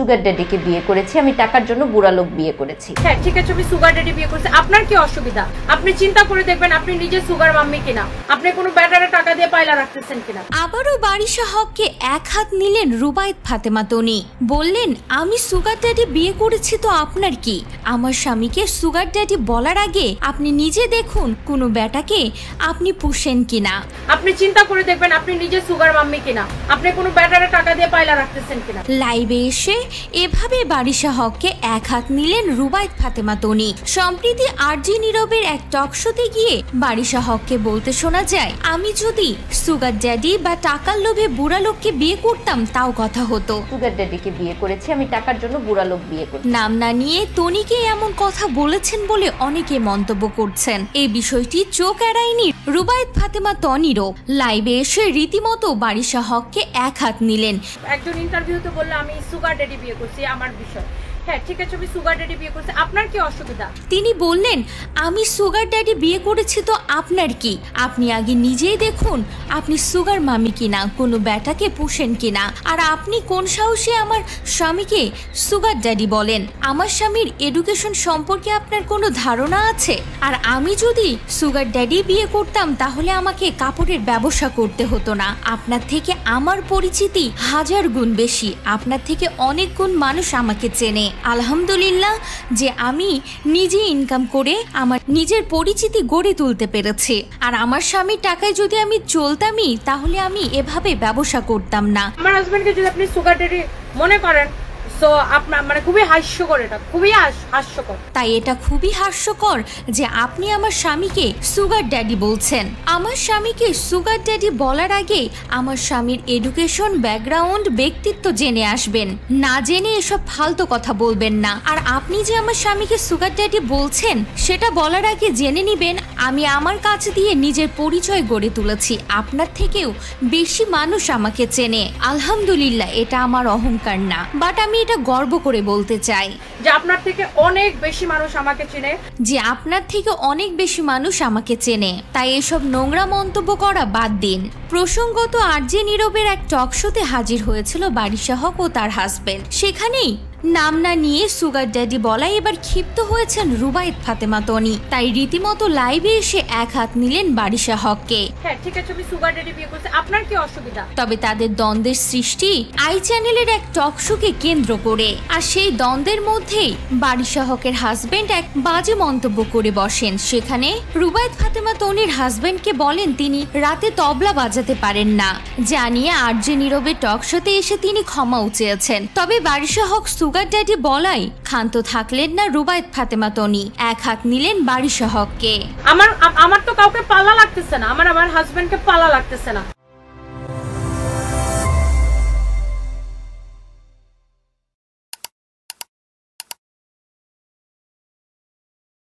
Sugar ড্যাডিকে বিয়ে করেছি, আমি টাকার জন্য বুড়া লোক বিয়ে করেছি। হ্যাঁ ঠিক আছে, আমি সুগার ড্যাডি বিয়ে করেছি, আপনার কি অসুবিধা? আপনি চিন্তা করে দেখবেন আপনি নিজে সুগার মাম্মি কিনা, আপনি কোনো ব্যাটারে টাকা দিয়ে পায়লা রাখতেছেন কিনা। আবারও বারিশা হককে এক হাত নিলেন রুবায়েত ফাতেমা তনি। বললেন, আমি সুগার ড্যাডি বিয়ে করেছি তো আপনার কি? আমার স্বামীকে সুগার ড্যাডি বলার আগে আপনি নিজে দেখুন কোনো ব্যাটাকে আপনি পুষেন কিনা। আপনি চিন্তা করে দেখবেন আপনি নিজে সুগার মাম্মি কিনা, আপনি কোনো ব্যাটারে টাকা দিয়ে পায়লা রাখতেছেন কিনা। লাইভে এসে এভাবে বারিশা হককে এক হাত নিলেন রুবায়েত ফাতেমা তনি। সম্প্রতি আরজি নীরবের এক টক শোতে গিয়ে বারিশা হককে বলতে শোনা যায়, আমি যদি সুগার ড্যাডি বা টাকার লোভে বুড়া লোককে বিয়ে করতাম তাও কথা হতো। সুগার ড্যাডিকে বিয়ে করেছি, আমি টাকার জন্য বুড়া লোক বিয়ে করেছি। নাম না নিয়ে তনিকে এমন কথা বলেছেন বলে অনেকে মন্তব্য করছেন। এই বিষয়টি চোখ এড়ায়নি রুবায়েত ফাতেমা তনিরও। লাইভে এসে রীতিমতো বারিশা হককে এক হাত নিলেন। একজন ইন্টারভিউতে বললো আমি সুগার ড্যাডি বিয়ে করছি, আমার বিষয়। হ্যাঁ ঠিক আছে, আমি সুগার ড্যাডি বিয়ে করছি, আপনার কি অসুবিধা? তিনি বললেন, আমি সুগার ড্যাডি বিয়ে করেছি তো আপনার কি? আপনি আগে নিজেই দেখুন আপনি সুগার মামি কিনা, কোনো ব্যাটাকে পুষেন কিনা। আর আপনি কোন সাহসে আমার স্বামীকে সুগার ড্যাডি বলেন? আমার স্বামীর এডুকেশন সম্পর্কে আপনার কোনো ধারণা আছে? আর আমি যদি সুগার ড্যাডি বিয়ে করতাম তাহলে আমাকে কাপড়ের ব্যবসা করতে হতো না। আপনার থেকে আমার পরিচিতি 1000 গুণ বেশি, আপনার থেকে অনেক গুণ মানুষ আমাকে চেনে। আলহামদুলিল্লাহ যে আমি নিজে ইনকাম করে আমার নিজের পরিচিতি গড়ে তুলতে পেরেছি। আর আমার স্বামীর টাকায় যদি আমি চলতামই তাহলে আমি এভাবে ব্যবসা করতাম না। আমার হাজবেন্ডকে যদি আপনি সুগার ড্যাডি মনে করেন তো আপনার মানে খুবই হাস্যকর, এটা খুবই হাস্যকর। তাই এটা খুবই হাস্যকর যে আপনি আমার স্বামীকে সুগার ড্যাডি বলছেন। আমার স্বামীকে সুগার ড্যাডি বলার আগে আমার স্বামীর এডুকেশন, ব্যাকগ্রাউন্ড, ব্যক্তিত্ব জেনে আসবেন, না জেনে এসব ফালতু কথা বলবেন না। আর আপনি যে আমার স্বামীকে সুগার ড্যাডি বলছেন সেটা বলার আগে জেনে নিবেন আমি আমার কাছ দিয়ে নিজের পরিচয় গড়ে তুলেছি, আপনার থেকেও বেশি মানুষ আমাকে চেনে। আলহামদুলিল্লাহ এটা আমার অহংকার না, বাট আমি এটা গর্ব করে বলতে চাই যে আপনার থেকে অনেক বেশি মানুষ আমাকে চেনে, তাই এসব নোংরা মন্তব্য করা বাদ দিন। প্রসঙ্গত আরজে নীরবের এক টক শোতে হাজির হয়েছিল বারিশা হক ও তার হাজবেন্ড। সেখানেই নাম না নিয়ে সুগার ড্যাডি বলায় এবার ক্ষিপ্ত হয়েছেন রুবায়েত ফাতেমা তনি। তাই রীতিমতো লাইভে এসে এক হাত নিলেন বারিশা হককে। হ্যাঁ ঠিক আছে, আমি সুগার ড্যাডি বিয়ে করছি, আপনার কি অসুবিধা? তবে তাদের দ্বন্দ্বের সৃষ্টি আই চ্যানেলের এক টক শোকে কেন্দ্র করে। আর সেই দ্বন্দ্বের মধ্যেই বারিশা হকের হাজবেন্ড এক বাজে মন্তব্য করে বসেন। সেখানে রুবায়েত ফাতেমা তনির হাজবেন্ডকে বলেন তিনি রাতে তবলা বাজাতে পারেন না, জানিয়ে আরজে নীরবের টক শোতে এসে তিনি ক্ষমাও চেয়েছেন। তবে বারিশা হক সুগার ড্যাডি বলাই ক্ষান্ত থাকলেন না রুবায়েত ফাতেমা তনি, এক হাত নিলেন বারিশা হককে। আমার তো কাউকে পালা লাগতেছে না, আমার হাজবেন্ডকে পালা লাগতেছে না।